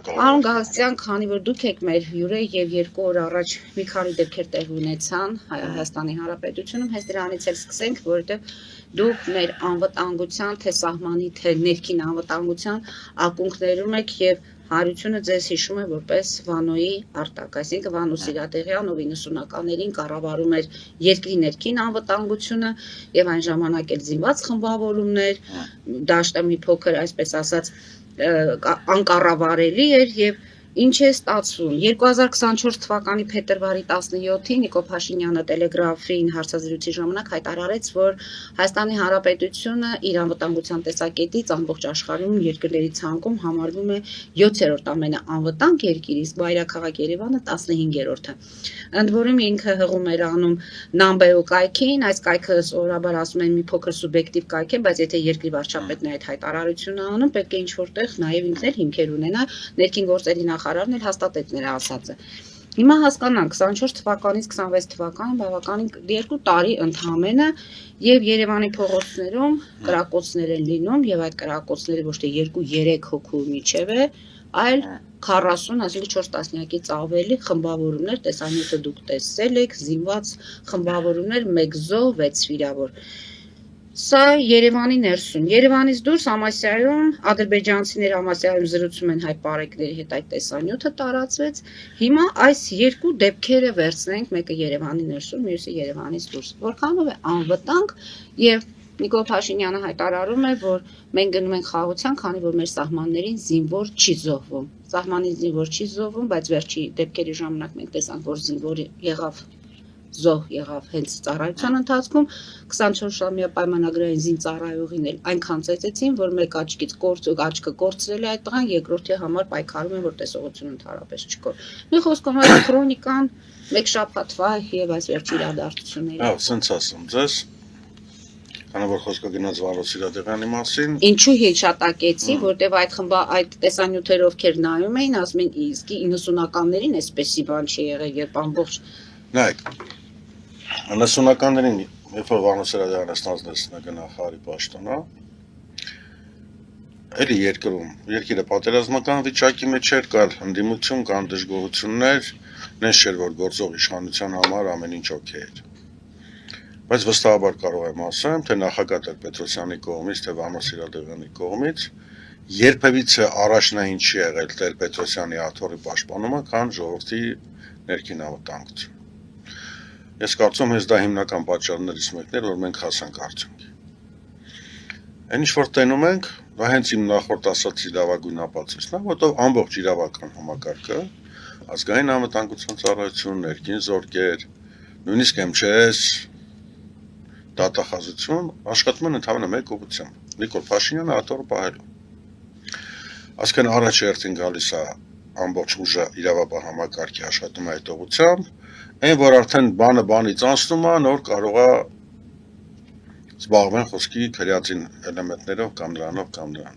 Պարոն Գալստյան, քանի որ դուք եք մեր հյուրը եւ 2 օր առաջ մի քանի դեպքեր տեղ ունեցան Հայաստանի Հանրապետությունում, հենց դրանից էլ սկսենք, որովհետեւ դուք մեր անվտանգության, թե սահմանի, թե ներքին անվտանգության ակունքներում եք եւ Հարությունը ձեզ հիշում է որպես Վանոյի արտակ, այսինքն Վանո Սիրադեղյան, ով 90-ականներին կառավարում էր երկրի ներքին անվտանգությունը եւ այն ժամանակ էլ զինված խմբավորումներ, դաշտը մի փոքր, այսպես ասած, անկառավարելի էր եւ ինչ է ստացվում 2024 թվականի փետրվարի 17-ին Նիկոլ Փաշինյանը տելեգրաֆին հարցազրույցի ժամանակ հայտարարեց, որ Հայաստանի Հանրապետությունը իր անվտանգության տեսակետից ամբողջ աշխարհում երկրների ցանկում համարվում է 7-րդ ամենաանվտանգ երկիր, իսկ մայրաքաղաք Երևանը 15-րդը։ Ընդ որում ինքը հղում էր անում Նամբեո կայքին, այս կայքը սովորաբար ասում են մի փոքր սուբյեկտիվ կայք է, բայց եթե երկրի վարչապետն է այդ հայտարարությունը անում, պետք է ինչ-որտեղ նաեւ ինքն էլ հիմքեր ունենա ներքին գործերի նախարարն էլ հաստատեց նրա ասածը։ Հիմա հասկանանք 24 թվականից 26 թվականը բավականին 2 տարի ընդամենը եւ Երևանի փողոցներում կրակոցներ են լինում եւ այդ կրակոցները ոչ թե 2-3 հոգու միջև է, այլ 40, այսինքն 4 տասնյակից ավելի խմբավորումներ, տեսանյութը դուք տեսել եք, զինված խմբավորումներ, 1 զոհ, 6 վիրավոր։ Սա Երևանի ներսում, Երևանից դուրս Ամասիայում ադրբեջանցիները Ամասիայում զրուցում են հայ պարեկների հետ այդ տեսանյութը տարածվեց։ Հիմա այս 2 դեպքերը վերցնենք, մեկը Երևանի ներսում, մյուսը Երևանից դուրս։ Որքանով է անվտանգ եւ Նիկոլ Փաշինյանը հայտարարում է, որ մենք գնում ենք խաղաղության, քանի որ մեր սահմաններին զինվոր չի զոհվում։ Սահմանին զինվոր չի զոհվում, բայց վերջի դեպքերի ժամանակ մենք տեսանք, որ զինվոր եղավ զոհ եղավ հենց ծառայության ընթացքում 24-ամյա պայմանագրային զինծառայողին էլ այնքան ծեծեցին, որ մեկ աչքից աչքը կորցրել է այդ տղան, երկրորդի համար պայքարում են, որ տեսողությունը ընդհանրապես չկոր։ Մի խոսքով այդ քրոնիկան մեկ շաբաթվա եւ այս վերջի իրադարձությունները։ Հա, սենց ասում ձեզ։ Քանի որ խոսքը գնաց Վանո Սիրադեղյանի մասին։ Ինչու հեշտակեցի, որտեվ այդ տեսանյութերը ովքեր նայում էին, ասում են իսկ 90-ականներին էսպեսի բան չի եղել, երբ ամբողջ Նայեք 90-ականներին, երբ որ Վանո Սիրադեղյանը ստանձնեց նախարարի պաշտոնը, էլի երկիրը պատերազմական վիճակի մեջ էր, կար ընդդիմություն, կան դժգոհություններ, նենց չէր, որ գործող իշխանության համար ամեն ինչ օքեյ էր։ Բայց վստահաբար կարող եմ ասեմ, թե նախագահ Տեր-Պետրոսյանի կողմից, թե Վանո Սիրադեղյանի կողմից երբևիցե առաջնային չի եղել Տեր-Պետրոսյանի աթոռի պաշտպանումը, քան ժողովրդի ներքին անվտանգություն։ Ես կարծում եմ, դա հիմնական պատճառներից մեկն էր, որ մենք հասանք արդյունքի։ Այն ինչ որ տենում ենք, դա հենց իմ նախորդ ասացի լավագույն ապացույցն է, որտեղ ամբողջ իրավական համակարգը, ազգային անվտանգության ծառայություն, ներքին զորքեր, նույնիսկ MЧS, դատախազություն աշխատում են ընդհանրապես մեկ ուղղությամբ՝ Նիկոլ Փաշինյանը աթոռը պահելու։ Այսինքն առաջերտին գալիս է ամբողջ ուժը իրավապահ համակարգի աշխատում այդ ուղղությամբ, այն որ արդեն բանը բանից անցնում է, նոր կարող է զբաղվեն խոսքի քրեածին էլեմենտներով կամ նրանով կամ նրան։